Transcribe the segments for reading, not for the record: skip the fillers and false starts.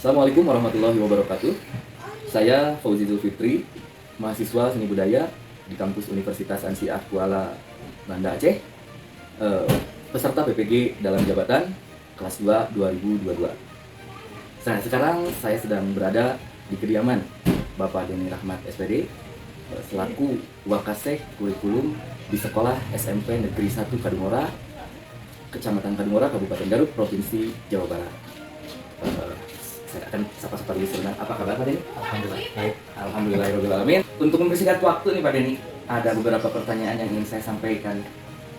Assalamualaikum warahmatullahi wabarakatuh. Saya Fauzi Zulfikri, mahasiswa seni budaya di kampus Universitas Ansyah Kuala Banda Aceh, peserta PPG dalam jabatan kelas 2 2022. Nah, sekarang saya sedang berada di kediaman Bapak Denny Rahmat SPD selaku Wakasek Kurikulum di Sekolah SMP Negeri 1 Kadungora, Kecamatan Kadungora, Kabupaten Garut, Provinsi Jawa Barat. Saya akan sapa-sapa dulu sebentar. Apa kabar Pak Denny? Alhamdulillah, baik. Alhamdulillahirobbilalamin. Untuk mempersingkat waktu nih Pak Denny, ada beberapa pertanyaan yang ingin saya sampaikan.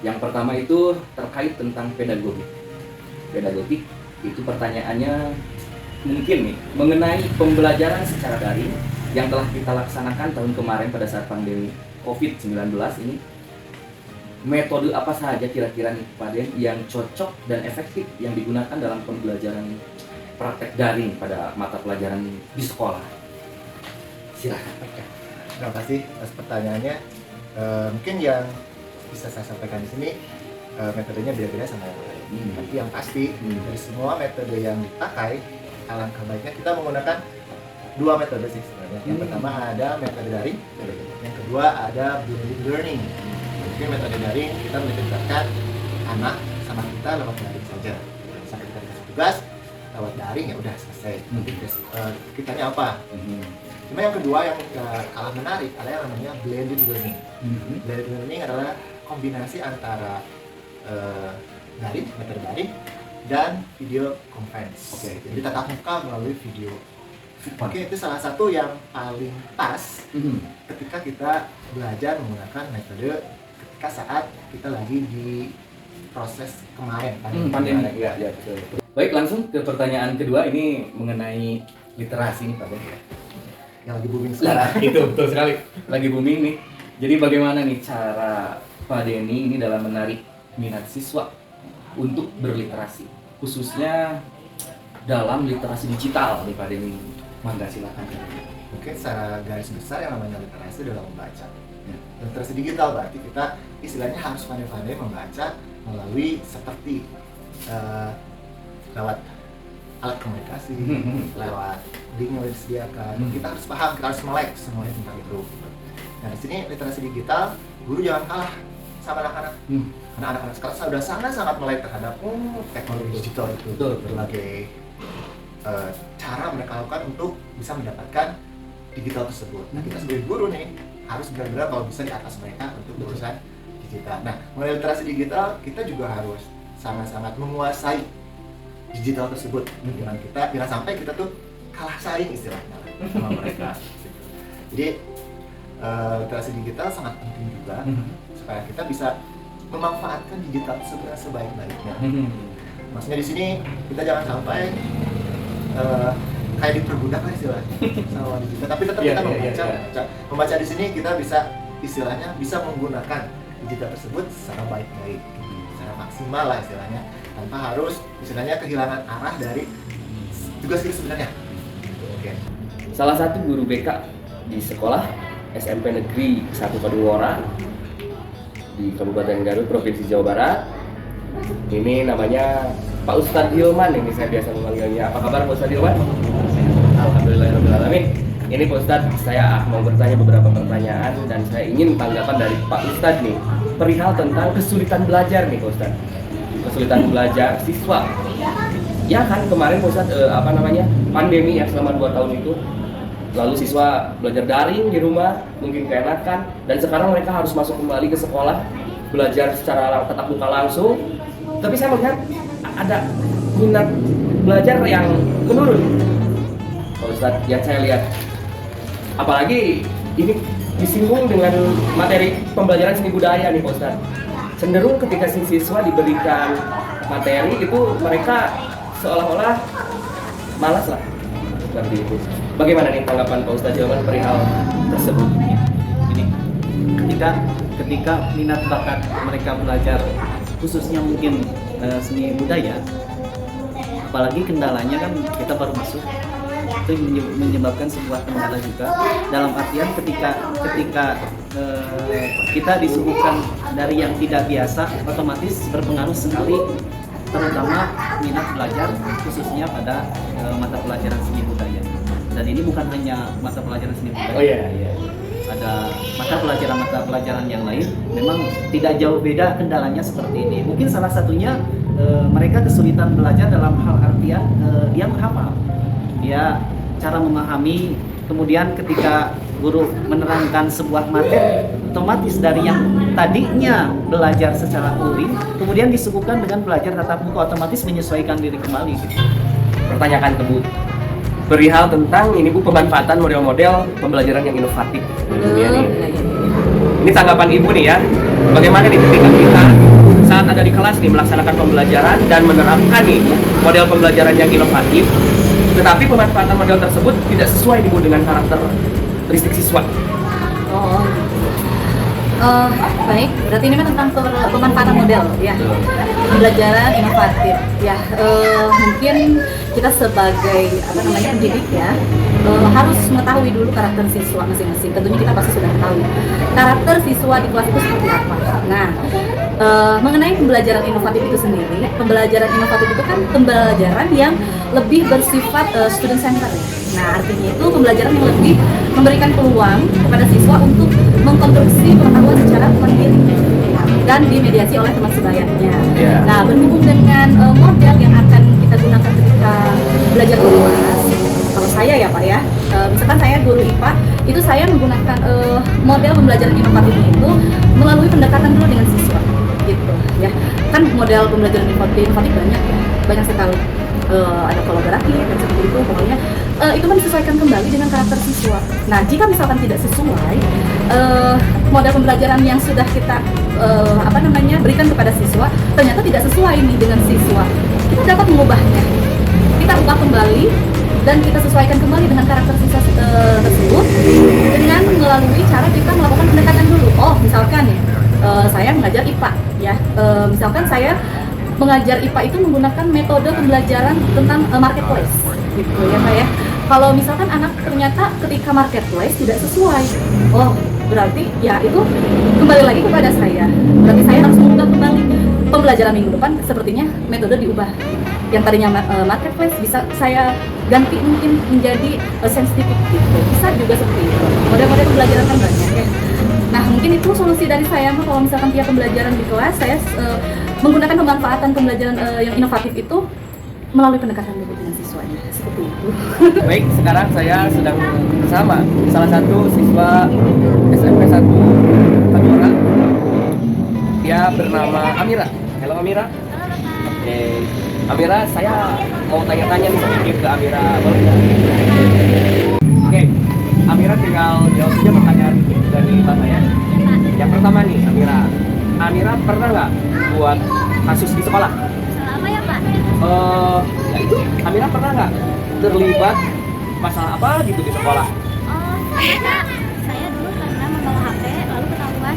Yang pertama itu terkait tentang pedagogik. Pedagogik itu pertanyaannya mungkin nih mengenai pembelajaran secara daring yang telah kita laksanakan tahun kemarin pada saat pandemi COVID-19 ini. Metode apa saja kira-kira nih Pak Den yang cocok dan efektif yang digunakan dalam pembelajaran praktek daring pada mata pelajaran di sekolah? Silakan. Terima kasih atas pertanyaannya. Mungkin yang bisa saya sampaikan di sini metodenya beda-beda sama yang lain. Tapi yang pasti dari semua metode yang dipakai, alangkah baiknya kita menggunakan dua metode sih sebenarnya. Yang pertama ada metode daring, yang kedua ada blended learning. Jadi metode daring kita melibatkan anak sama kita lewat daring saja. Sampai kita dikasih tugas lewat daring ya udah selesai. Kitanya apa? Cuma yang kedua yang kalah menarik adalah yang namanya blended learning. Blended learning adalah kombinasi antara daring, metode daring dan video conference. Jadi tatap muka melalui video. Mungkin itu salah satu yang paling pas ketika kita belajar menggunakan metode ketika saat kita lagi di proses kemarin Pandemi. Ya, betul. Baik, langsung ke pertanyaan kedua, ini mengenai literasi nih Pak Den. Yang lagi booming sekarang. Itu betul sekali, lagi booming nih. Jadi bagaimana nih cara Pak Denny ini dalam menarik minat siswa untuk berliterasi, khususnya dalam literasi digital nih Pak Denny? Mangga silakan. Mungkin secara garis besar yang namanya literasi adalah membaca. Literasi digital berarti kita istilahnya harus pandai-pandai membaca melalui seperti lewat alat komunikasi, lewat link yang disediakan. Kita harus paham, kita harus melek semuanya tentang itu. Nah, di sini literasi digital, guru jangan kalah sama anak-anak. Karena anak-anak sekarang sudah sangat melek terhadap teknologi digital itu. Berbagai cara mereka lakukan untuk bisa mendapatkan digital tersebut. Nah, kita sebagai guru nih harus benar-benar kalau bisa di atas mereka untuk urusan digital. Nah, mengenai literasi digital, kita juga harus sangat-sangat menguasai digital tersebut. Jangan sampai kita tuh kalah saing istilahnya sama mereka. Jadi literasi digital sangat penting juga supaya kita bisa memanfaatkan digital tersebut sebaik-baiknya. Maksudnya di sini kita jangan sampai kayak diperbudak lah istilahnya sama digital, tapi tetap kita membaca di sini kita bisa istilahnya bisa menggunakan digital tersebut secara baik-baik, secara maksimal lah istilahnya, tanpa harus istilahnya kehilangan arah dari tugas kita sebenarnya. Salah satu guru BK di sekolah SMP Negeri 1 Kadungora di Kabupaten Garut, Provinsi Jawa Barat. Ini namanya Pak Ustadz Hilman, ini saya biasa memanggilnya. Apa kabar Pak Ustadz Hilman? Alhamdulillahirobbilalamin. Ini Pak Ustadz, saya mau bertanya beberapa pertanyaan dan saya ingin tanggapan dari Pak Ustadz nih perihal tentang kesulitan belajar nih Pak Ustadz. Kesulitan belajar siswa. Ya kan kemarin Pak Ustadz pandemi ya selama 2 tahun itu. Lalu siswa belajar daring di rumah, mungkin keenakan, dan sekarang mereka harus masuk kembali ke sekolah, belajar secara tatap muka langsung. Tapi saya melihat ada minat belajar yang menurun, Pak Ustadz, yang saya lihat. Apalagi ini disinggung dengan materi pembelajaran seni budaya nih Pak Ustadz. Cenderung ketika siswa diberikan materi itu mereka seolah-olah malas lah, seperti itu. Bagaimana nih tanggapan Pak Ustadz Hilman perihal tersebut? Jadi ketika minat bakat mereka belajar khususnya mungkin seni budaya, apalagi kendalanya kan kita baru masuk, itu menyebabkan sebuah kendala juga dalam artian ketika kita disuguhkan dari yang tidak biasa, otomatis berpengaruh sekali terutama minat belajar khususnya pada mata pelajaran seni budaya. Dan ini bukan hanya mata pelajaran seni budaya. Oh iya, iya. Ada mata pelajaran yang lain. Memang tidak jauh beda kendalanya seperti ini. Mungkin salah satunya mereka kesulitan belajar dalam hal artian dia menghafal, dia cara memahami. Kemudian ketika guru menerangkan sebuah materi, otomatis dari yang tadinya belajar secara luring, kemudian disuguhkan dengan belajar tatap muka, otomatis menyesuaikan diri kembali. Pertanyaan ke Bu, perihal tentang ini Bu, pemanfaatan model-model pembelajaran yang inovatif di dunia nih. Ini tanggapan Ibu nih ya, bagaimana nih ketika kita saat ada di kelas nih melaksanakan pembelajaran dan menerapkan nih model pembelajaran yang inovatif, tetapi pemanfaatan model tersebut tidak sesuai nih Bu dengan karakteristik siswa. Oh, baik. Berarti ini kan tentang pemanfaatan model, ya. Pembelajaran inovatif, ya. Mungkin kita sebagai pendidik ya harus mengetahui dulu karakter siswa masing-masing. Tentunya kita pasti sudah ketahui karakter siswa di kelas itu seperti apa. Nah, mengenai pembelajaran inovatif itu sendiri, pembelajaran inovatif itu kan pembelajaran yang lebih bersifat student center. Nah, artinya itu pembelajaran yang lebih memberikan peluang kepada siswa untuk mengkonstruksi pengetahuan secara mandiri dan dimediasi oleh teman sebayanya. Yeah. Nah, berhubung dengan model yang akan kita gunakan ketika belajar di kelas, kalau saya ya Pak ya, misalkan saya guru IPA, itu saya menggunakan model pembelajaran inovatif itu melalui pendekatan dulu dengan siswa, gitu ya. Kan model pembelajaran inovatif banyak ya, banyak sekali. Ada kolaboratif dan seperti itu, pokoknya itu kan disesuaikan kembali dengan karakter siswa. Nah, jika misalkan tidak sesuai model pembelajaran yang sudah kita berikan kepada siswa, ternyata tidak sesuai nih dengan siswa, kita dapat mengubahnya. Kita ubah kembali dan kita sesuaikan kembali dengan karakter siswa tersebut dengan melalui cara kita melakukan pendekatan dulu. Oh, misalkan ya, saya mengajar IPA ya, misalkan saya mengajar IPA itu menggunakan metode pembelajaran tentang marketplace, gitu ya Pak ya. Kalau misalkan anak ternyata ketika marketplace tidak sesuai, oh berarti ya itu kembali lagi kepada saya. Berarti saya harus mengubah kembali pembelajaran minggu depan. Sepertinya metode diubah. Yang tadinya marketplace bisa saya ganti mungkin menjadi sensitif, gitu. Bisa juga seperti itu. Model-model pembelajaran kan banyak ya. Nah, mungkin itu solusi dari saya kalau misalkan tiap pembelajaran di kelas saya menggunakan pemanfaatan pembelajaran yang inovatif itu melalui pendekatan dengan siswanya, seperti itu. Baik, sekarang saya sedang bersama salah satu siswa SMP 1 Tanjora. Dia bernama Amira. Halo Amira. Oke, Amira, saya mau tanya-tanya nih sedikit ke Amira. Boleh nggak? Oke, Amira tinggal jawab saja pertanyaan dari Bapak ya. Yang pertama nih, Amira pernah nggak buat kasus di sekolah? Apa ya Pak? Ya itu, Amira pernah nggak terlibat masalah apa gitu di sekolah? Oh, saya dulu pernah membawa HP lalu ketahuan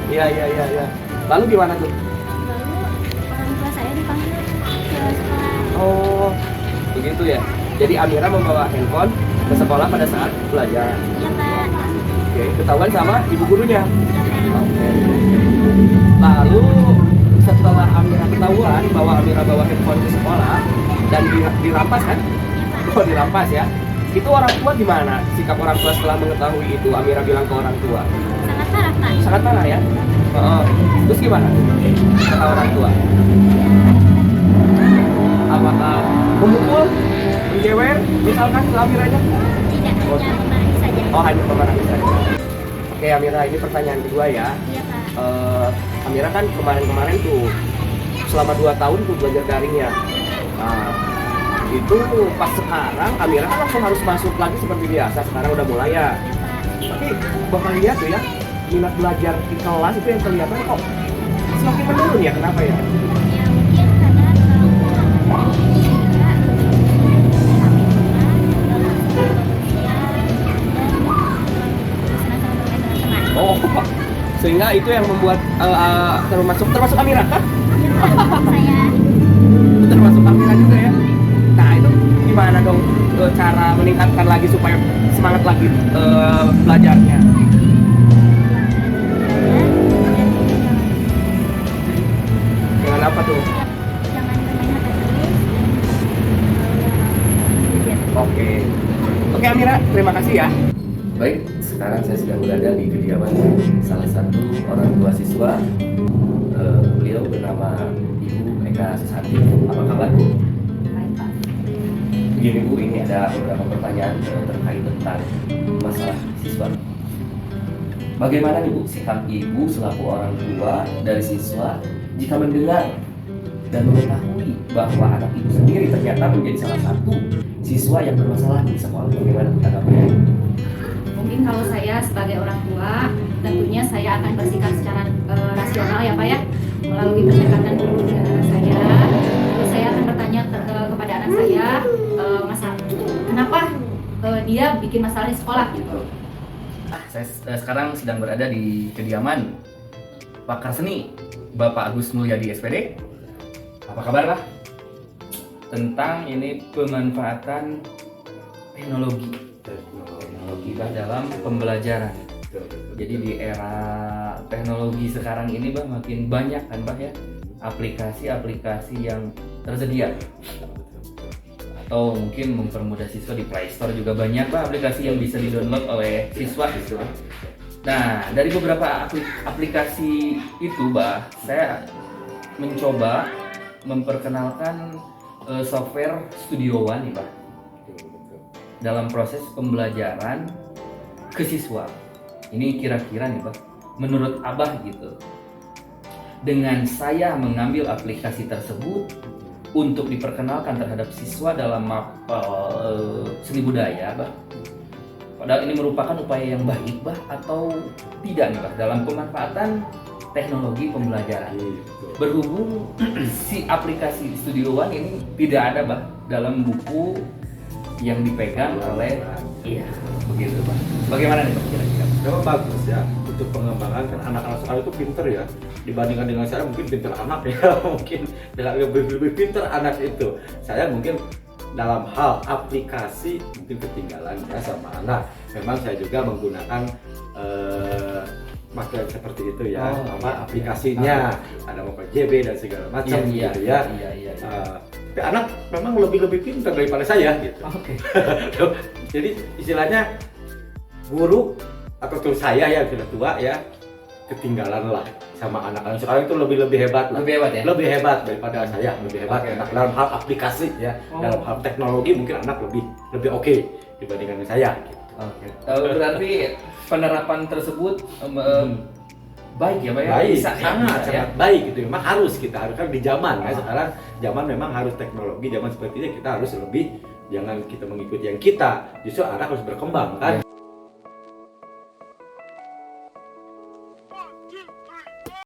Iya. Lalu gimana tuh? lalu orang tua saya dipanggil ke sekolah. Oh, begitu ya. Jadi Amira membawa handphone ke sekolah pada saat belajar. Ya Pak. Oke, ketahuan sama ibu gurunya. Ya Pak. Oke. Lalu setelah Amira ketahuan bahwa Amira bawa handphone ke sekolah dan dirampas kan? Oh, dirampas ya. Itu orang tua gimana? Sikap orang tua setelah mengetahui itu Amira bilang ke orang tua. Sangat parah Pak. Sangat parah ya. Terus gimana? Kata orang tua. Apakah memukul, menjewer, misalkan ke Amiranya? Tidak, hanya memarahi saja. Oh, hanya memarahi saja. Oke Amira, ini pertanyaan kedua ya. Iya Pak. Amira kan kemarin tuh selama 2 tahun tuh belajar daring ya. Nah, itu pas sekarang Amira kan langsung harus masuk lagi seperti biasa. Sekarang udah mulai ya. Tapi bakal lihat tuh ya, minat belajar di kelas itu yang kelihatan kok semakin menurun ya. Kenapa ya? Ya mungkin karena terlalu Oh, sehingga itu yang membuat termasuk Amira kan? saya Termasuk Amira juga ya. Nah itu gimana dong cara meningkatkan lagi supaya semangat lagi belajarnya? Dengan apa tuh? ya. Baik, sekarang saya sedang berada di kediaman salah satu orang tua siswa. Beliau bernama Ibu Eka Susanti. Apa kabar, Bu? Baik, Pak. Begini, Bu, ini ada beberapa pertanyaan terkait tentang masalah siswa. Bagaimana nih, Bu, sikap Ibu selaku orang tua dari siswa jika mendengar dan mengetahui bahwa anak Ibu sendiri ternyata menjadi salah satu siswa yang bermasalah di sekolah? Bagaimana tanggapannya? Mungkin kalau saya sebagai orang tua, tentunya saya akan bersikap secara rasional ya Pak ya, melalui pendekatan dulu dengan anak saya. Lalu saya akan bertanya kepada anak saya, kenapa dia bikin masalah di sekolah gitu. Saya sekarang sedang berada di kediaman pakar seni Bapak Agus Mulyadi SPD. Apa kabar, Pak? Tentang ini pemanfaatan teknologi Pak dalam pembelajaran. Jadi di era teknologi sekarang ini, Pak, makin banyak kan, Pak ya, aplikasi-aplikasi yang tersedia. Atau mungkin mempermudah siswa di Play Store juga banyak, Pak, aplikasi yang bisa di-download oleh siswa gitu. Nah, dari beberapa aplikasi itu, Pak, saya mencoba memperkenalkan software Studio One nih, Pak, dalam proses pembelajaran ke siswa. Ini kira-kira nih, Pak, menurut Abah gitu, dengan saya mengambil aplikasi tersebut untuk diperkenalkan terhadap siswa dalam mapel seni budaya, Bah, padahal ini merupakan upaya yang baik, Bah, atau tidak nih, Bah, dalam pemanfaatan teknologi pembelajaran? Berhubung si aplikasi Studio One ini tidak ada, Bah, dalam buku yang dipegang oleh, iya, begitu, Bah. Bagaimana nih, Bah, kira-kira? Memang bagus ya untuk pengembangan, kan anak-anak sekarang itu pinter ya, dibandingkan dengan saya mungkin pinter anak ya mungkin lebih pinter anak itu. Saya mungkin dalam hal aplikasi mungkin ketinggalan ya sama anak. Memang saya juga menggunakan pakai seperti itu ya, aplikasinya ada MobileJB dan segala macam gitu ya. Tapi anak memang lebih pintar daripada saya gitu. Oke. Jadi istilahnya guru atau terus saya yang sudah tua ya ketinggalan lah sama anak-anak sekarang itu lebih hebat lah. Lebih hebat ya? Lebih hebat daripada saya, lebih hebat. Oke. Dalam hal aplikasi ya, dalam hal teknologi mungkin anak lebih oke dibandingkan saya gitu. Oke. Berarti penerapan tersebut baik ya, Pak ya? Baik, Bisa, sangat ya? baik gitu. Memang harus kita haruskan di zaman ya sekarang, zaman memang harus teknologi, zaman seperti ini kita harus lebih, jangan kita mengikuti yang kita, justru anak harus berkembang kan.